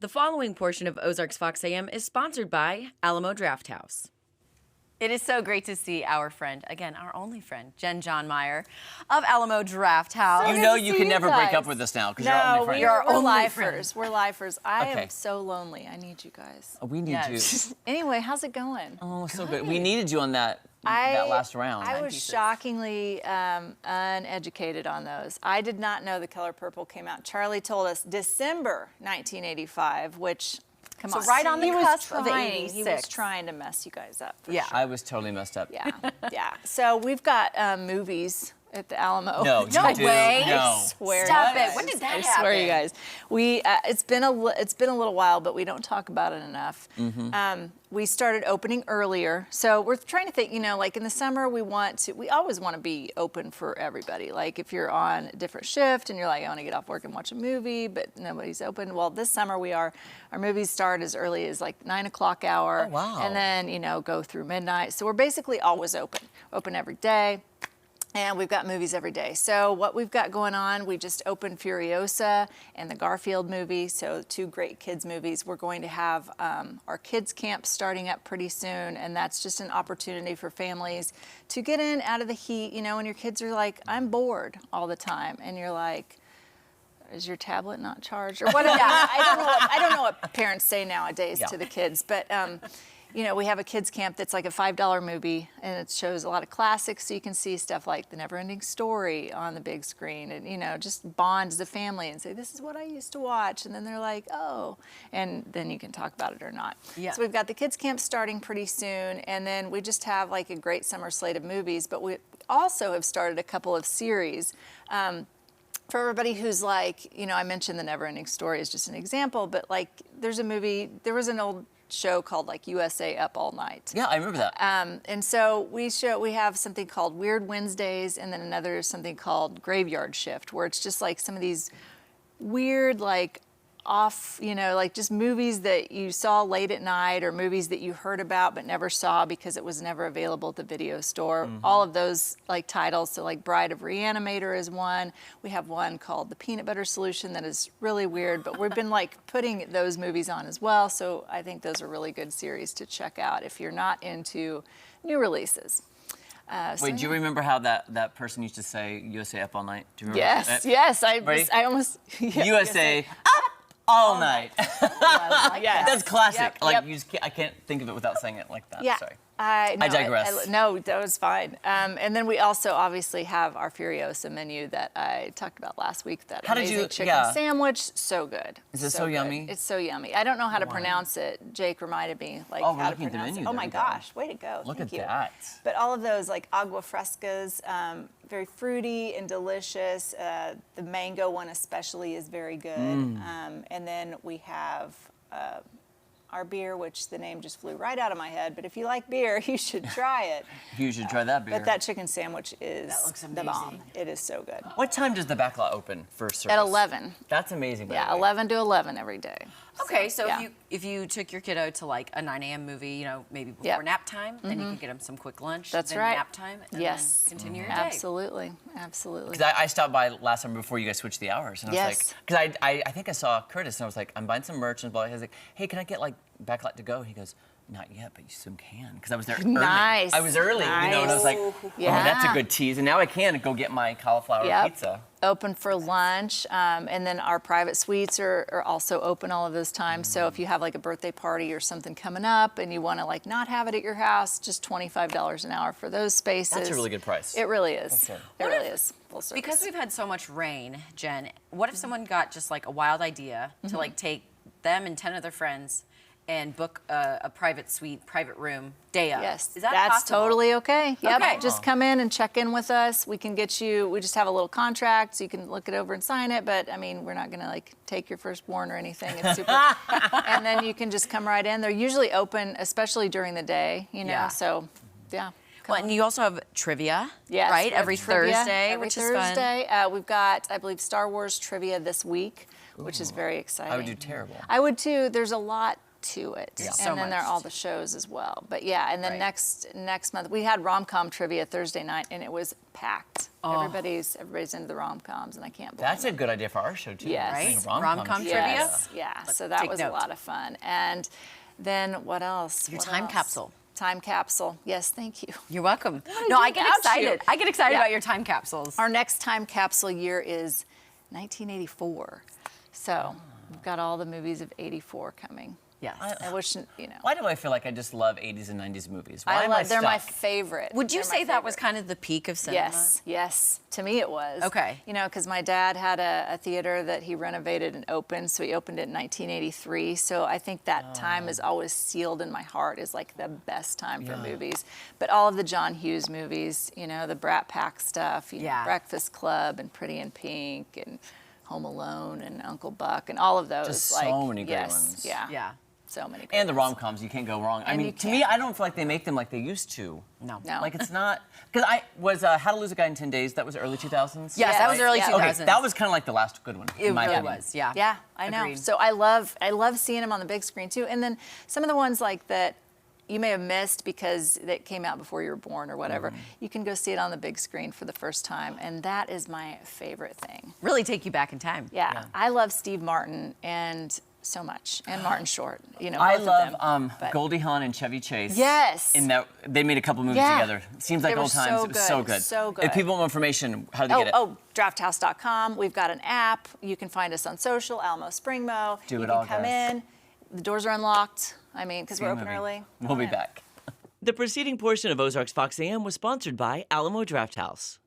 The following portion of Ozarks Fox AM is sponsored by Alamo Drafthouse. It is so great to see our friend, again, our only friend, Jen John Meyer of Alamo Drafthouse. So you know you can never break up with us now because you're our only friend. We're lifers. We're lifers. I am so lonely. I need you guys. Oh, we need you. Anyway, how's it going? Oh, so good. We needed you on that last round. I was shockingly uneducated on those. I did not know The Color Purple came out. Charlie told us December 1985, which, come on. So right on the cusp of He 86. was trying to mess you guys up. For Yeah. sure. I was totally messed up. Yeah, yeah. So we've got movies at the Alamo. No, you No do. way. No. I swear. Stop you it. guys. When did that I happen? swear, you guys. We it's been a little while, but we don't talk about it enough. We started opening earlier, so we're trying to think. You know, like in the summer, we always want to be open for everybody. Like if you're on a different shift and you're like, I want to get off work and watch a movie, but nobody's open. Well, this summer our movies start as early as like 9 o'clock hour. Oh, wow. And then go through midnight. So we're basically always open every day. And we've got movies every day. So what we've got going on, we just opened Furiosa and the Garfield movie, so 2 great kids movies. We're going to have our kids camp starting up pretty soon, and that's just an opportunity for families to get in out of the heat, when your kids are like, I'm bored all the time, and you're like, is your tablet not charged? Or whatever. I don't know what parents say nowadays to the kids, but we have a kids camp that's like a $5 movie, and it shows a lot of classics, so you can see stuff like The Never-Ending Story on the big screen, and just bond as a family and say, this is what I used to watch, and then they're like, oh, and then you can talk about it or not. Yeah. So we've got the kids camp starting pretty soon, and then we just have like a great summer slate of movies, but we also have started a couple of series. For everybody who's like, I mentioned The Never-Ending Story as just an example, but like there was an old show called like USA Up All Night. Yeah, I remember that. And so we have something called Weird Wednesdays, and then another something called Graveyard Shift, where it's just like some of these weird, like off, like just movies that you saw late at night, or movies that you heard about but never saw because it was never available at the video store. All of those like titles. So like Bride of Reanimator is one. We have one called The Peanut Butter Solution that is really weird, but we've been like putting those movies on as well. So I think those are really good series to check out if you're not into new releases. Wait, do you remember how that person used to say USA Up All Night? Do you remember Yes, that? yes. Ready? I almost USA Up All Night. Yes. That's classic. Yep. I can't think of it without saying it like that. Yeah. Sorry. I digress. No, that was fine. And then we also obviously have our Furiosa menu that I talked about last week. That amazing chicken sandwich, so good. Is it so yummy? It's so yummy. I don't know how to pronounce it. Jake reminded me how to looking at the pronounce menu. it. Oh There my you go. gosh, way to go. Look Thank at you. that. But all of those like agua frescas, very fruity and delicious. The mango one especially is very good. And then we have our beer, which the name just flew right out of my head. But if you like beer, you should try it. You should try that beer. But that chicken sandwich is looks the bomb. amazing. It is so good. What time does the backlot open for service? At 11. That's amazing. by Yeah, the way. 11 to 11 every day. Okay, so yeah. if you took your kiddo to like a 9 a.m. movie, maybe before nap time, then you could get them some quick lunch. That's then right. Nap time, and Yes. then continue your day. Absolutely, absolutely. Because I stopped by last summer before you guys switched the hours, and I was Yes. like, because I think I saw Curtis, and I was like, I'm buying some merch, and blah. He was like, hey, can I get like backlot to go? He goes, not yet, but you soon can, because I was there early. Nice. I was early, and I was like, oh, that's a good tease, and now I can go get my cauliflower pizza. Open for lunch, and then our private suites are also open all of those times. So if you have like a birthday party or something coming up and you want to like not have it at your house, just $25 an hour for those spaces. That's a really good price. It really is. That's it. It really is. Full service. Because we've had so much rain, Jen, what if someone got just like a wild idea to like take them and 10 of their friends and book a private suite, private room, day of? Yes, Is that that's possible? totally okay. Yep. Okay. Just come in and check in with us. We can get you, we just have a little contract so you can look it over and sign it, but I mean, we're not gonna like take your firstborn or anything. It's super. And then you can just come right in. They're usually open, especially during the day, Yeah. so yeah. Well, and you also have trivia, Yes, right? we have Every trivia Thursday, every which Thursday. is fun. We've got, I believe, Star Wars trivia this week, which is very exciting. I would do terrible. I would too. There's a lot to it. Yeah. And So then there are much. all the shows as well. But yeah, and then Right. next month we had rom-com trivia Thursday night, and it was packed. Everybody's into the rom-coms, and I can't believe That's a good idea for our show too. Yes. Doing Right? Rom-com trivia? Yes, yeah. So that take was note. a lot of fun. And then what else? Your What time else? capsule. Time capsule. Yes, thank you. You're welcome. I No, do I get without excited. you? I get excited Yeah. about your time capsules. Our next time capsule year is 1984. So we've got all the movies of 84 coming. Yes. I wish, you know. Why do I feel like I just love 80s and 90s movies? Why am I They're my stuck? favorite. Would you They're my say that was favorite. kind of the peak of cinema? Yes, yes. To me, it was. Okay. You know, because my dad had a theater that he renovated and opened, so he opened it in 1983. So I think that time is always sealed in my heart as like the best time for movies. But all of the John Hughes movies, you know, the Brat Pack stuff, you know, Yeah. Breakfast Club and Pretty in Pink and Home Alone and Uncle Buck and all of those. Just like, so many great yes, ones. Yeah. Yeah. So many. Great And the ones. rom-coms, you can't go wrong. I And mean, you to me, can't. I don't feel like they make them like they used to. No. No. Like it's not, because I was How to Lose a Guy in 10 Days. That was early 2000s. Yes, that was early Yeah. 2000s. Okay, that was kind of like the last good one. It in my really opinion. was, yeah. Yeah, I know. Agreed. So I love seeing them on the big screen too. And then some of the ones like that you may have missed because that came out before you were born or whatever. You can go see it on the big screen for the first time, and that is my favorite thing. Really take you back in time. Yeah, I love Steve Martin and so much, and Martin Short. You know, I both love of them. But- Goldie Hawn and Chevy Chase. Yes. In that they made a couple movies Yeah. together. Seems like They were old times. so It was so good, good. so good. If people want more information, how do they get it? Drafthouse.com. We've got an app. You can find us on social, Alamo Springmo. Do you it can all, come guys. in. The doors are unlocked. I mean, because See we're a open movie. early. We'll Come be in. back. The preceding portion of Ozarks Fox AM was sponsored by Alamo Drafthouse.